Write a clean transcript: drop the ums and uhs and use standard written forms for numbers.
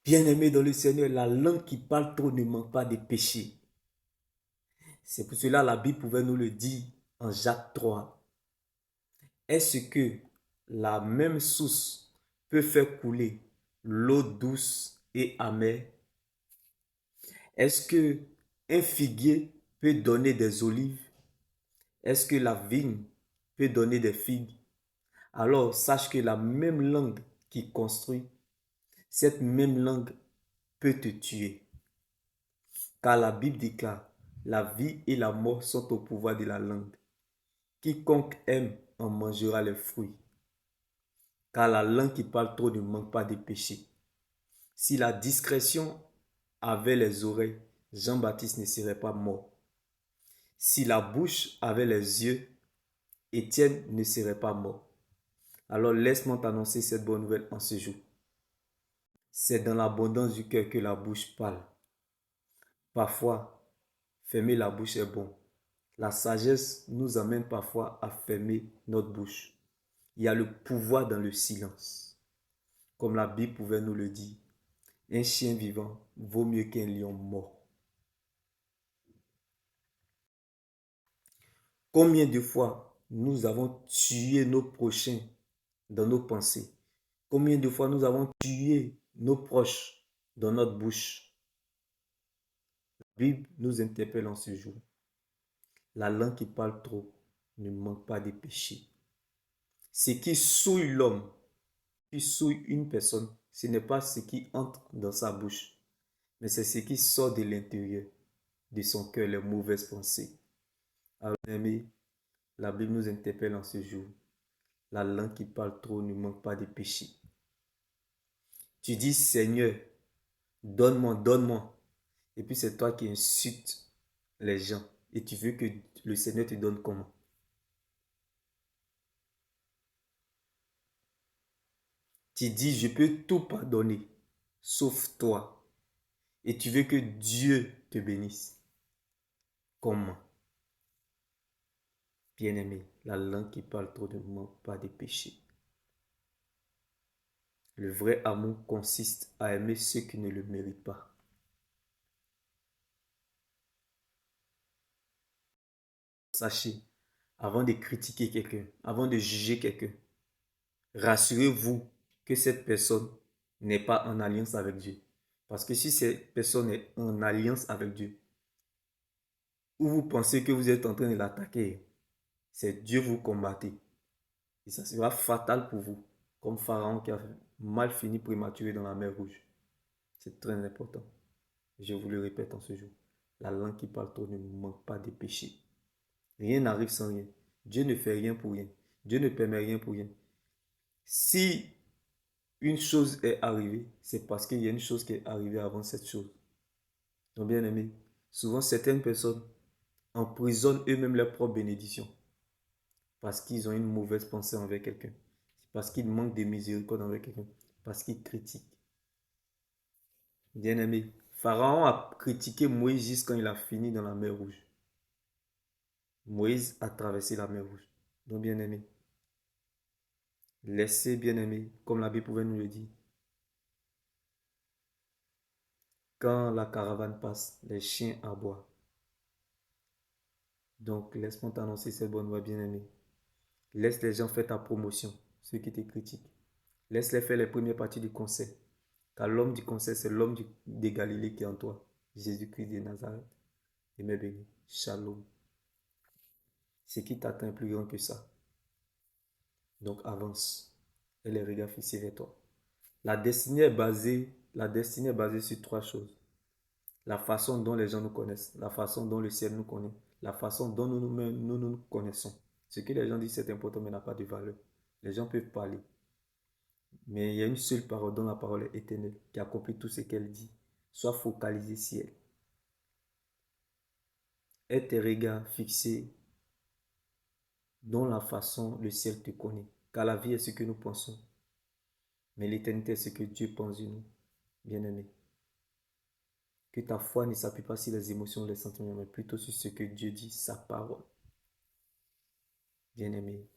Bien-aimé dans le Seigneur, la langue qui parle trop ne manque pas de péché. C'est pour cela que la Bible pouvait nous le dire en Jacques 3. Est-ce que la même source peut faire couler l'eau douce et amère? Est-ce que un figuier peut donner des olives? Est-ce que la vigne peut donner des figues? Alors sache que la même langue qui construit, cette même langue peut te tuer. Car la Bible déclare, la vie et la mort sont au pouvoir de la langue. Quiconque aime en mangera les fruits. Car la langue qui parle trop ne manque pas de péché. Si la discrétion avait les oreilles, Jean-Baptiste ne serait pas mort. Si la bouche avait les yeux, Étienne ne serait pas mort. Alors laisse-moi t'annoncer cette bonne nouvelle en ce jour. C'est dans l'abondance du cœur que la bouche parle. Parfois, fermer la bouche est bon. La sagesse nous amène parfois à fermer notre bouche. Il y a le pouvoir dans le silence. Comme la Bible pouvait nous le dire, un chien vivant vaut mieux qu'un lion mort. Combien de fois nous avons tué nos prochains dans nos pensées? Combien de fois nous avons tué nos proches dans notre bouche? La Bible nous interpelle en ce jour. La langue qui parle trop ne manque pas de péché. Ce qui souille l'homme, qui souille une personne, ce n'est pas ce qui entre dans sa bouche, mais c'est ce qui sort de l'intérieur de son cœur, les mauvaises pensées. Alors, amis, la Bible nous interpelle en ce jour. La langue qui parle trop ne manque pas de péché. Tu dis, Seigneur, donne-moi, donne-moi. Et puis c'est toi qui insultes les gens. Et tu veux que le Seigneur te donne comment? Tu dis, je peux tout pardonner, sauf toi. Et tu veux que Dieu te bénisse. Comment? Bien-aimé, la langue qui parle trop ne manque pas de péché. Le vrai amour consiste à aimer ceux qui ne le méritent pas. Sachez, avant de critiquer quelqu'un, avant de juger quelqu'un, rassurez-vous que cette personne n'est pas en alliance avec Dieu. Parce que si cette personne est en alliance avec Dieu, ou vous pensez que vous êtes en train de l'attaquer, c'est Dieu vous combattez. Et ça sera fatal pour vous. Comme Pharaon qui a mal fini prématuré dans la mer Rouge. C'est très important. Je vous le répète en ce jour. La langue qui parle trop ne manque pas de péché. Rien n'arrive sans rien. Dieu ne fait rien pour rien. Dieu ne permet rien pour rien. Si une chose est arrivée, c'est parce qu'il y a une chose qui est arrivée avant cette chose. Donc, bien aimé, souvent certaines personnes emprisonnent eux-mêmes leur propre bénédiction parce qu'ils ont une mauvaise pensée envers quelqu'un, parce qu'ils manquent de miséricorde envers quelqu'un, parce qu'ils critiquent. Bien aimé, Pharaon a critiqué Moïse jusqu'à quand il a fini dans la mer Rouge. Moïse a traversé la mer Rouge. Donc, bien aimé, laissez bien aimé, comme la Bible pouvait nous le dire. Quand la caravane passe, les chiens aboient. Donc, laisse-moi t'annoncer cette bonne voie, bien-aimé. Laisse les gens faire ta promotion, ceux qui te critiquent. Laisse-les faire les premières parties du conseil. Car l'homme du conseil, c'est l'homme de Galilée qui est en toi. Jésus-Christ de Nazareth. Et mes bénis. Shalom. Ce qui t'attend est plus grand que ça. Donc avance. Et les regards fixés vers toi. La destinée est basée sur trois choses. La façon dont les gens nous connaissent, la façon dont le ciel nous connaît, la façon dont nous connaissons. Ce que les gens disent c'est important mais n'a pas de valeur. Les gens peuvent parler. Mais il y a une seule parole dont la parole est éternelle qui accomplit tout ce qu'elle dit. Sois focalisé sur elle. Aie tes regards fixés dans la façon le ciel te connaît. Car la vie est ce que nous pensons. Mais l'éternité est ce que Dieu pense de nous. Bien-aimé. Que ta foi ne s'appuie pas sur les émotions, les sentiments, mais plutôt sur ce que Dieu dit, sa parole. Bien-aimé.